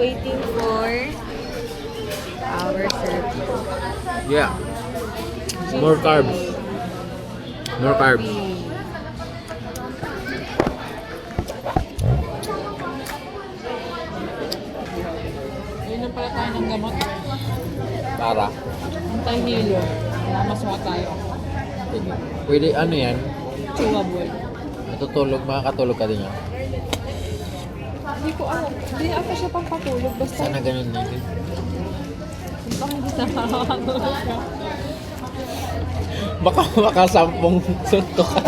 waiting for our service. Yeah. More carbs. More carbs. Inom pala tayo ng gamot. Para. Anti-hilo. Kaya maswa tayo. Pwede ano yan? Chewable. Natutulog, makakatulog ka din yan. Hindi ko alam. Hindi ata siya pampatulog. Basta Sana ganun na yun. baka hindi na makakatulog ka. Baka makasampung suntok ka.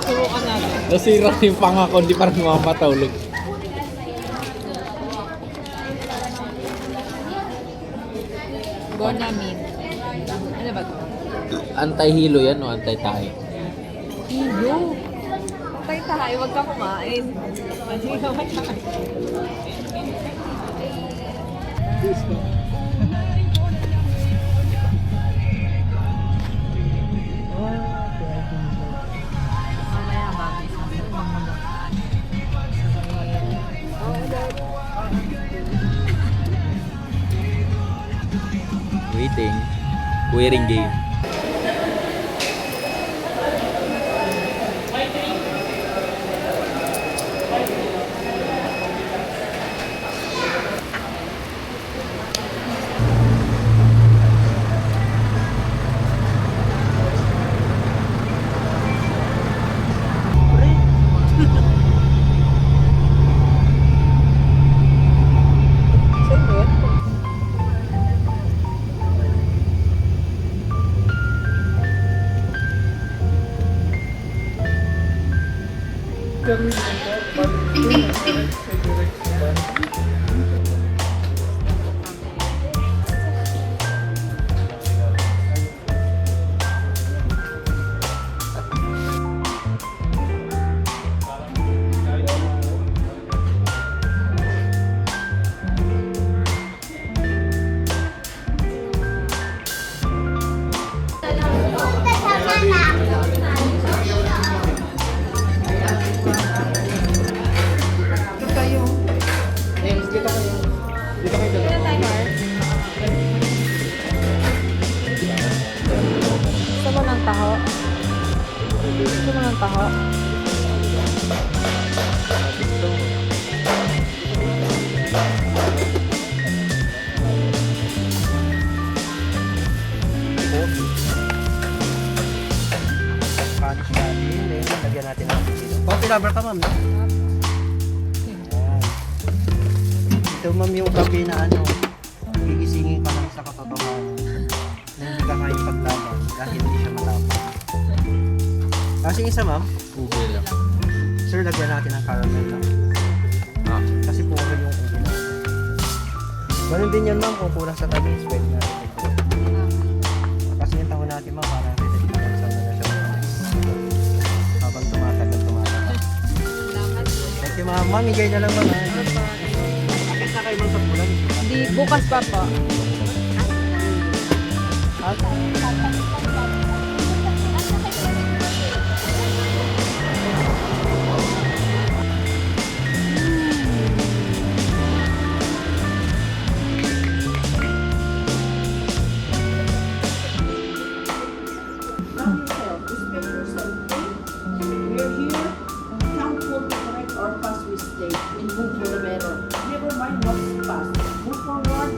Subukan natin. Nasira yung pangako, di parang makapatulog. Gonamine. Ano ba ito? Anti-hilo yan o anti-tahi? Hilo. Patay tayo. Huwag ka kumain. Hindi ka matakas. Mamaya mami. Waiting. Wearing game. Gusto mo ng taho? Gusto mo ng taho? Panish natin. Then, lagyan natin ng dito. Coffee lover ka, ma'am. No? Ayan. Ito, ma'am, yung kape na ano, gigisingin ka lang sa katotohanan. Na hindi ka kahit paglaban dahil hindi siya matapang. Kasi isa, ma'am, Google lang. sir, lagyan natin ng caramel na. Ah. Kasi puro yung ubi na. Ganun din yan, ma'am, kung kulang sa tamis, pwede natin ito. Kasi yung taho natin, ma'am, parang pinagbilang sa mga siya habang tumatagal. Thank you, ma'am. Ma'am, higay na lang, ma'am. Akit na kayo, ma'am, sa bulan. Hindi, bukas pa po. We're here, thankful to correct our past mistake and move for the better. Never mind what's past. Move forward.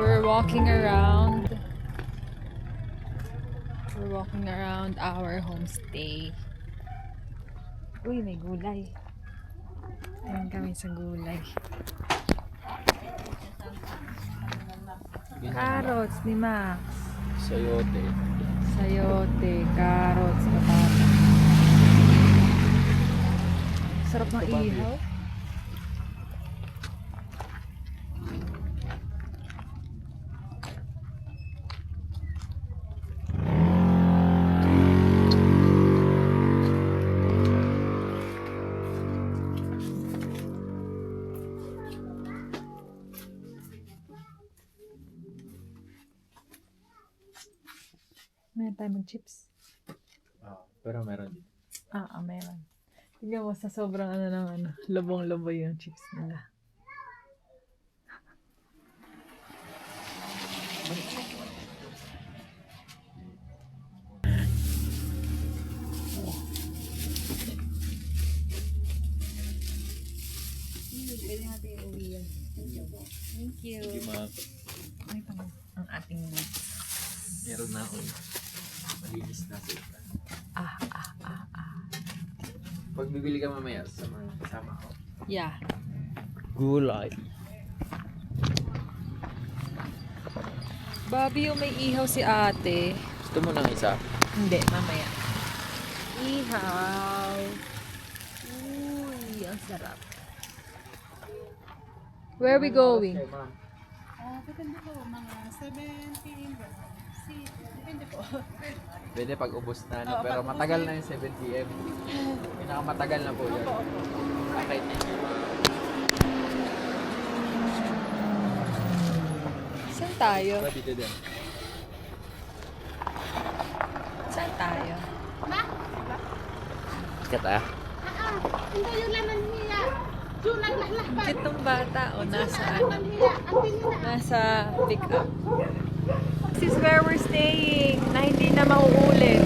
We're walking around. We're walking around our homestay. Uy, may gulay. Ayun kami sa gulay. Carrots ni Max. Sayote. Sayote, carrots, patata. Sarap ng ihaw. Meron tayo mag-chips. Pero meron din. Meron. Tingnan mo, sa sobrang lubong-lubo yung chips nila. Thank you. Hindi Ay, ang ating meat. meron na ako. Malinis na sa ito. Pag bibili ka mamaya, sama ko. Yeah. Gulay. Bobby, yung may ihaw si ate. Gusto mo ng isa? Hindi, mamaya. Ihaw. Uy, ang sarap. Where are we going? Depende po, mga 7 p.m. Depende po. Pwede pag ubos na, no? Pero matagal na yung 7 p.m. Pinakamatagal na po yun. Kahit hindi Saan tayo? dito din. Saan tayo? Sikat ah. Hindi yung laman niya. Yung naglalakbay. Cute ng bata o nasa Laman niya. Ang tingin na. nasa pick up. This is where we're staying na hindi na mauulit.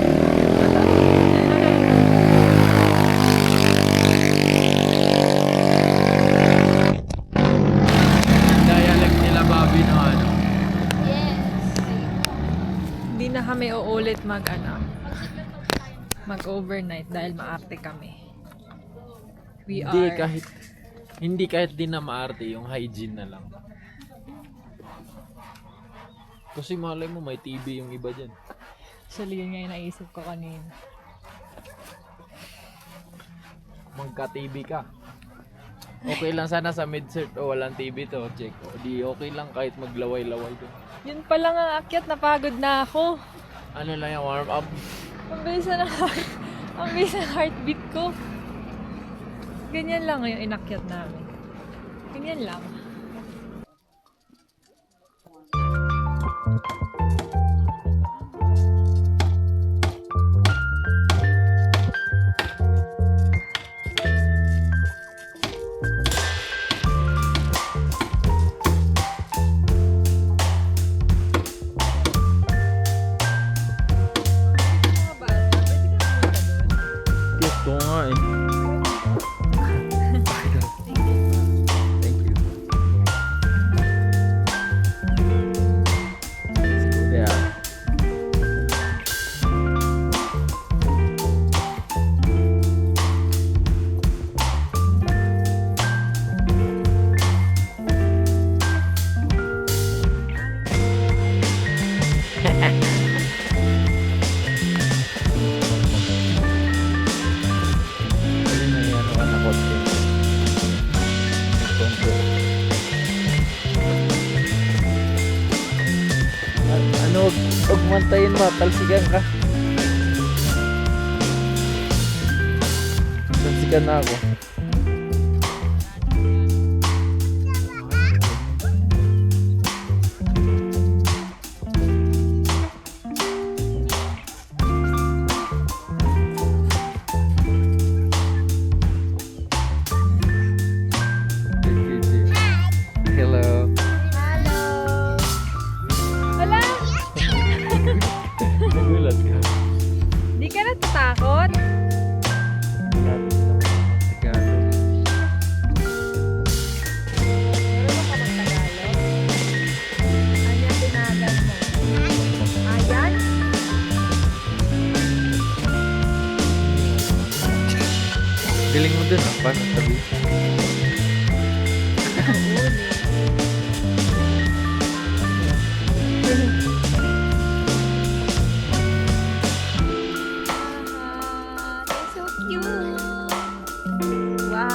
Dialect nila Bobby no ano. Hindi na kami uulit mag-overnight dahil maarte kami. Hindi kahit di na maarte, yung hygiene na lang. Kasi malay mo may TV yung iba dyan. Actually, yun nga yung naisip ko kanina. Magka-TV ka. Okay lang sana sa mid-cert o walang TV to, check. O di okay lang kahit maglaway-laway doon. Yun pa lang ang akyat, napagod na ako. Ano lang yung warm up? Ang bilis na ang bilis ng heartbeat ko. Ganyan lang yung inakyat namin. Ganyan lang. Gusto nga eh. Thank you. Yeah. Ano na yan, ano na kotse. Ano, huwag mantayin mo, talsikan ka. Talsikan na ako. Hello. Wala! Nagulat ka. Di ka natatakot? Tagalog. Marunong ka mag-Tagalog? Ano yung tinagal mo? Ayan? Galing mo dun ah, paano sabi? They're so cute! Wow!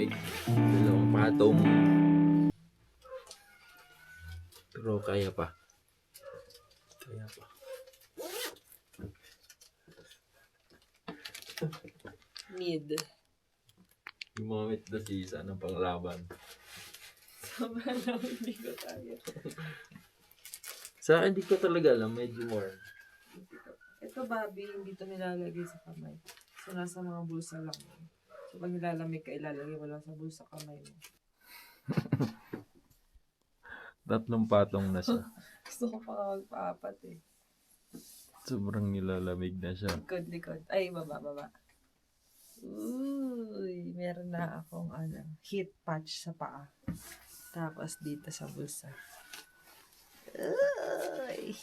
side. Dalawang patong. Pero kaya pa. Kaya pa. Mid. Gumamit na si Isa ng panglaban. Sobrang lang, hindi ko kaya. Sa akin, di ko talaga alam. Medyo more. Ito, Bobby, hindi to nilalagay sa kamay. So, nasa mga bulsa lang. So, pag nilalamig ka, ilalagay mo lang sa bulsa kamay mo. 3 patong na siya. Gusto ko pa nga magpaapat eh. Sobrang nilalamig na siya. Likod. Ay, baba. Uy, meron na akong heat patch sa paa. Tapos dito sa bulsa. Uy.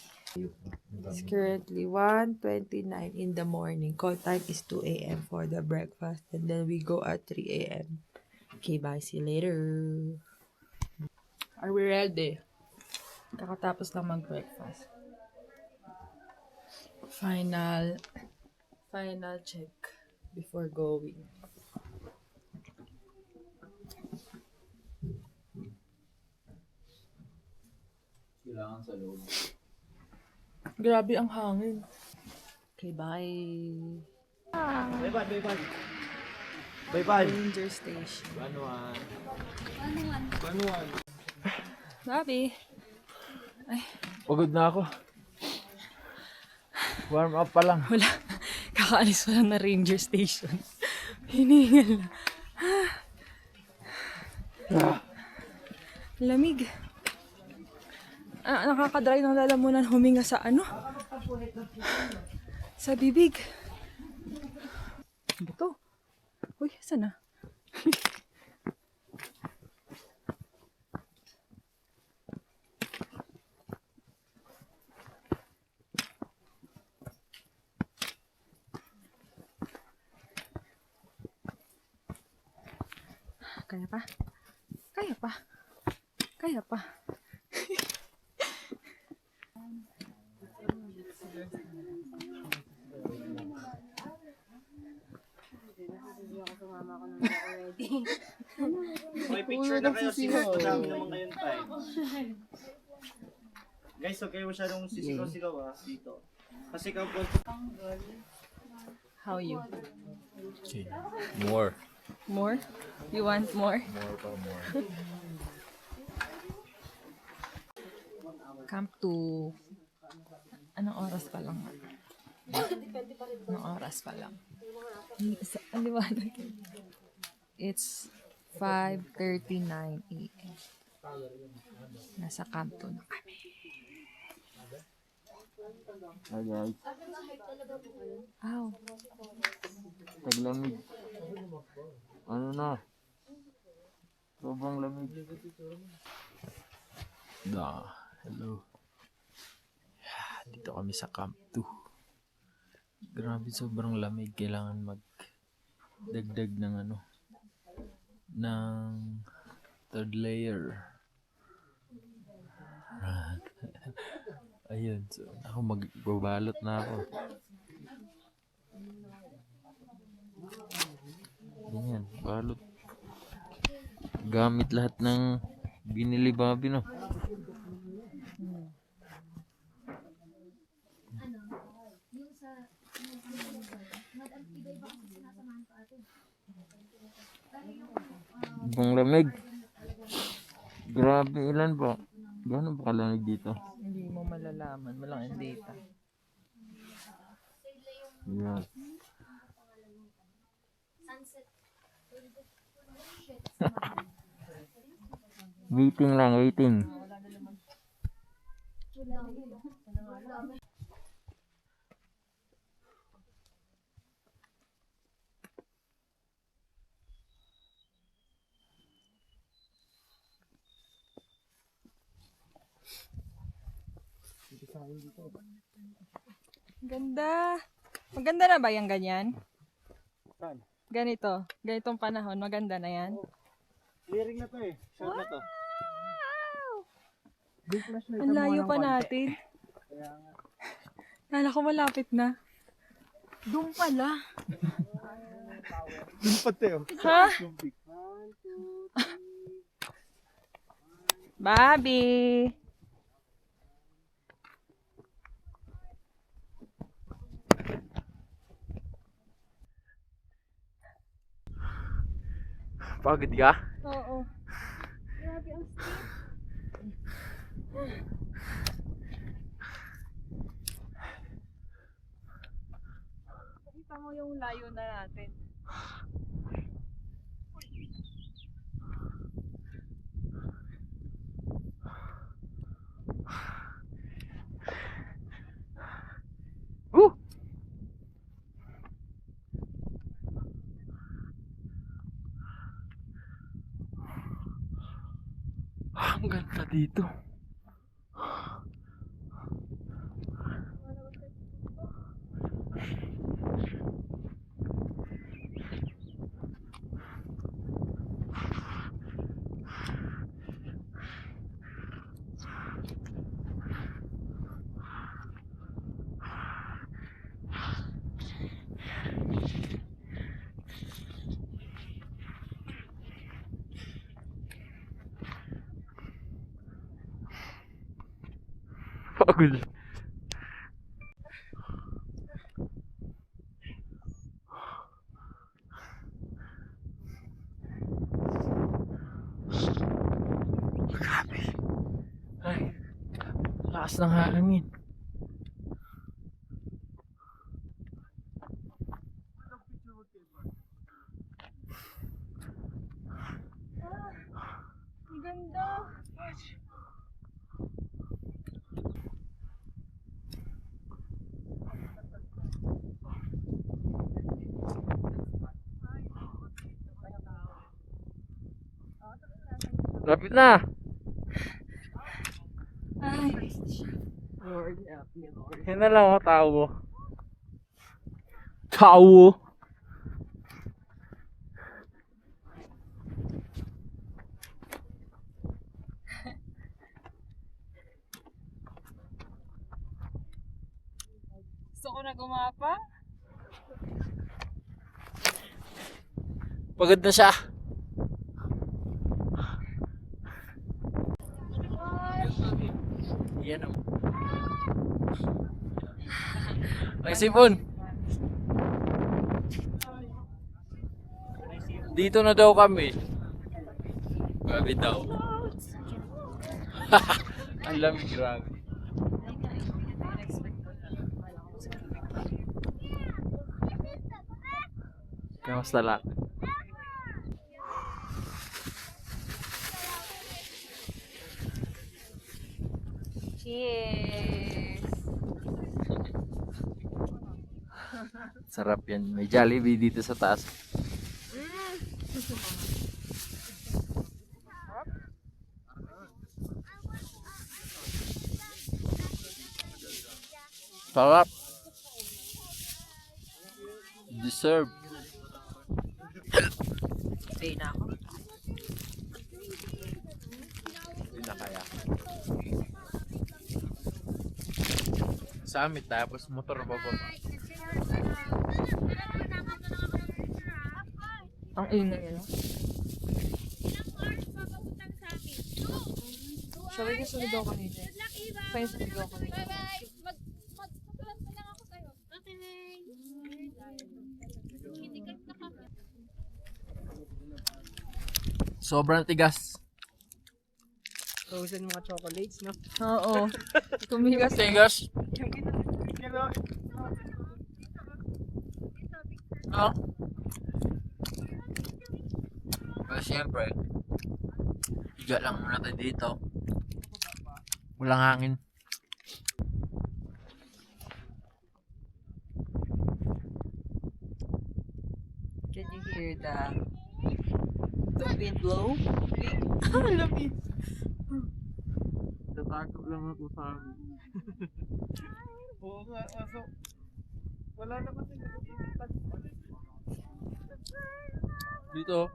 It's currently 1:29 in the morning. Call time is 2 a.m. for the breakfast. And then we go at 3 a.m. Okay, bye. See you later. Are we ready? Kakatapos lang mag-breakfast. Final check before going. Kailangan sa loob. Grabe ang hangin. Okay, bye. Bye-bye. Ranger Station. Banuan. Bobby. Pagod na ako. Warm up pa lang. Wala. Kakaalis pa lang na Ranger Station. Hiningal na. Lamig. Nakakadry ng lalamunan huminga sa sa bibig. Ano to? Uy, saan na? Kaya pa. May picture na kayo, madami naman kayong time. Guys, huwag kayo masyadong sisigaw-sigaw dito. Kasi kapag... How you? Okay. More. More? You want more? More pa more. Camp 2. Anong oras pa lang? Anong oras pa lang? Ang liwanag. It's 5:39 a.m. Nasa Camp 2 na kami. Hi guys. Ow. Taglamig. Ano na? Sobrang lamig. Hello. Dito kami sa Camp 2. Grabe, sobrang lamig. Kailangan magdagdag ng ng third layer. Ayun, so ako magbabalot na ako. Ganyan, balot. Gamit lahat ng binili Bobby, no? Ibang lamig. Grabe, ilan ba? Gano'n ba kalamig dito? Hindi mo malalaman. Walang data. Yan. Waiting lang, waiting. Ganda. Maganda na ba yung ganyan? Saan? Ganito. Ganitong panahon. Maganda na yan. Clearing na to eh. Sure na to. Ang layo pa natin. Kala ko malapit na. Doon pala. Doon pa tayo. Ha? Yung big. 1, Bobby! Pagod ka? Oo. Grabe ang steep. Nakita mo yung layo na natin. Woo! Ang ganda dito. Pagod. Grabe. Ay, lakas ng hangin. Ang ganda. Lapit na. Yan na lang ako, tao. Tao. Gusto ko na gumapa. Pagod na siya. Yan o. Ay, sipon. Dito na daw kami. Grabe daw. Ang lamig, grabe. Kamusta lang? Cheers! Sarap yan. May Jollibee dito sa taas. Sarap. Deserve. Stay na ako. Hindi na kaya. Summit tapos motor bababa. Ang ingay yun. Sabi ko sunod ako nito. Fine, sunod ako nito. Magpapalad mo lang ako sa'yo. Okay. Sobrang tigas. Frozen mga chocolates, no? Oo. Tumigas. Tigas. No? Pero siyempre, higa lang muna tayo dito. Walang hangin. Can you hear the wind blow? Lamig. Tatakot lang ako sa amin. Oo nga, so, wala naman sila. Dito.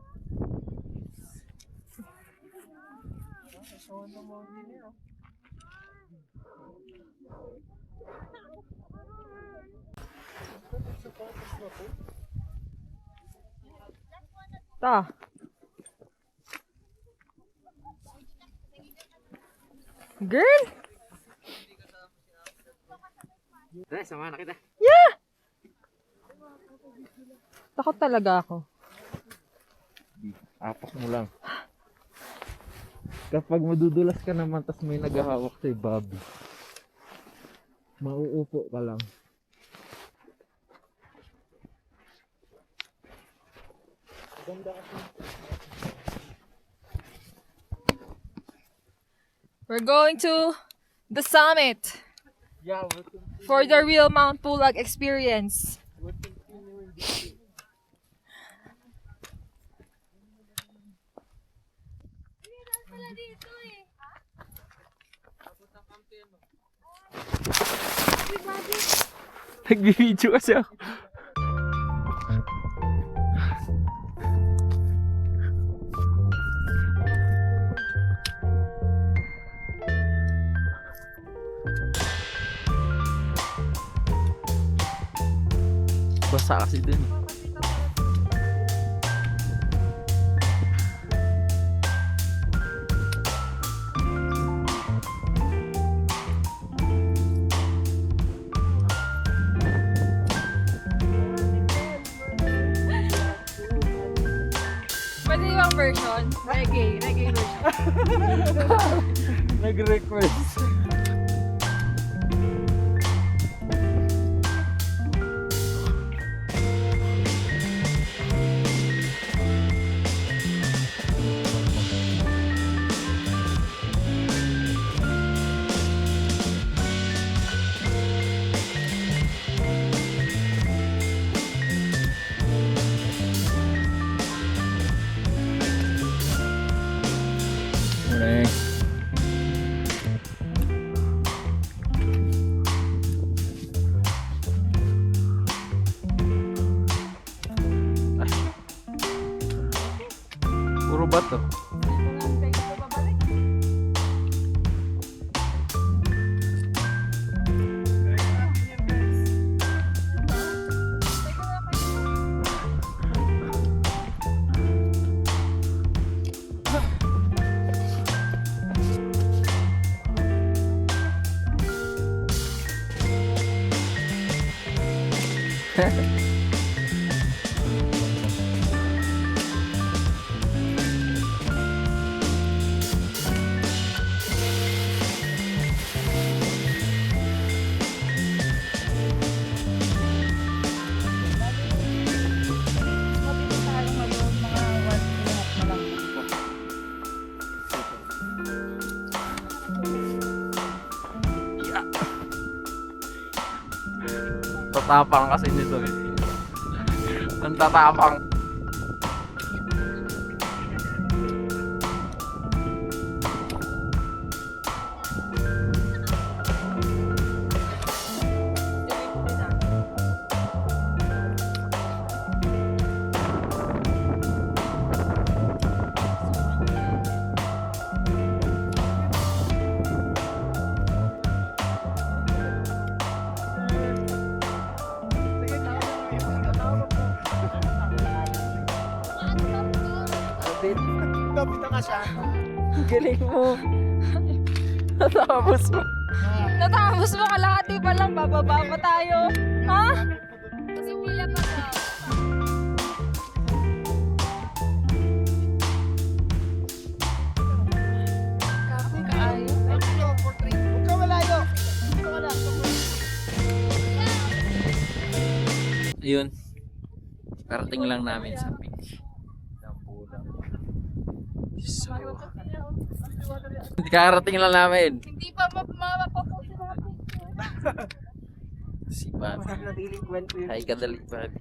Ta. Girl! Tara, sama na kita. Takot talaga ako. Apak mo lang. Kapag madudulas ka naman, tas may naghahawak sa'yo, Bobby. Mauupo ka lang. We're going to the summit Yeah, for the real Mount Pulag experience. Nag-video kasi ako. Basa kasi dun. Pwede yung version? Reggae version. Nag-request. Puro bato. Tatapang kasi nito eh. Ang tatapang. Galing mo. Natapos mo. Natapos mo, kalahati pa lang. Bababa pa tayo. Ha? Kasi pila pa daw. Kapoy kaayo. Huwag ka malayo. Dito ka lang. Ayun. Karating lang namin sa beach. So, karating lang namin. Hindi pa mapapost natin. Si Bobby. Hi, kadali Bobby.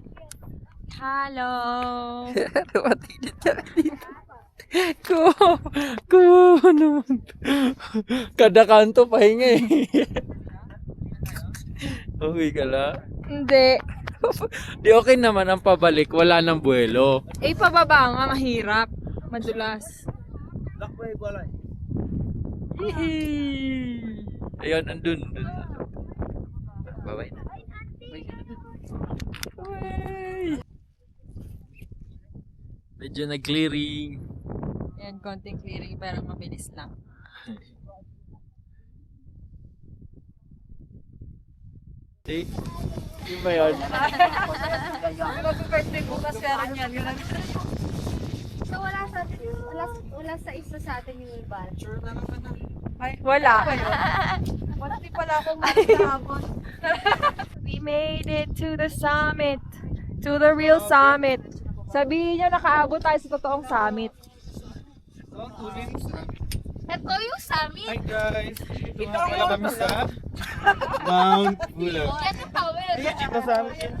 Hello. Matinit ka dito. Ko naman. Kada kanto pahinga eh. Okay ka lang? Hindi. Di okay naman ang pabalik, wala nang buwelo. Eh, pababa nga, mahirap. Madulas. Ayun, andun. Bye-bye na. Medyo nag-clearing. Yan, konting clearing pero mabilis lang. Yung ba yun? Mag-birthday bukas pero niyan. So wala sa isa sa atin yung iba. Wala. Hindi pala akong magkakabot. We made it to the summit. To the real summit. Sabihin nyo, nakaabot tayo sa totoong summit. Ito yung summit. Hi guys! Ito pala kami sa Mount Pulo. Yan yung power. Ito sa amin.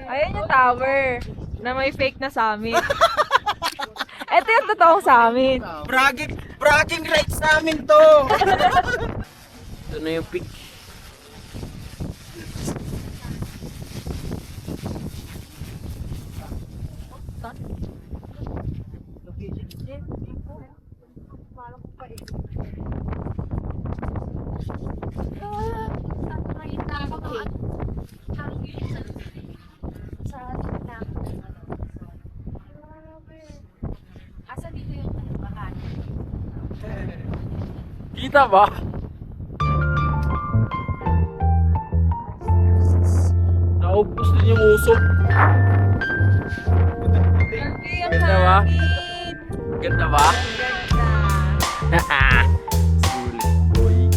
Ayan yung tower na may fake na summit. Ito yung totoong summit. Bragging rights namin to! Ito na yung peak. Asa dito yung bakan? Kita ba? Naubos din yung usok. Ganda ba? Ganda ba? Sulit, boy.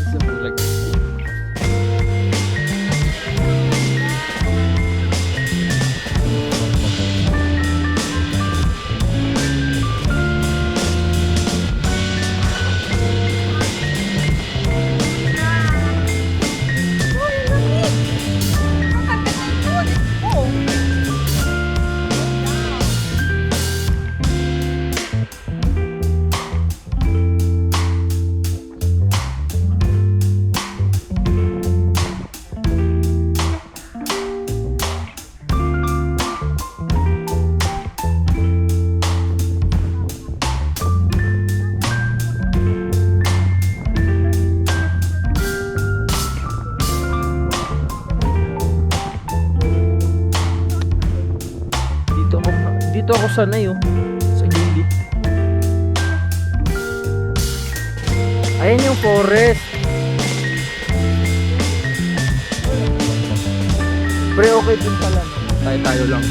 Sa bulag. Dito ako sanay oh. Sa gilid. Ayan yung forest. Pre, okay din pala. Tayo lang.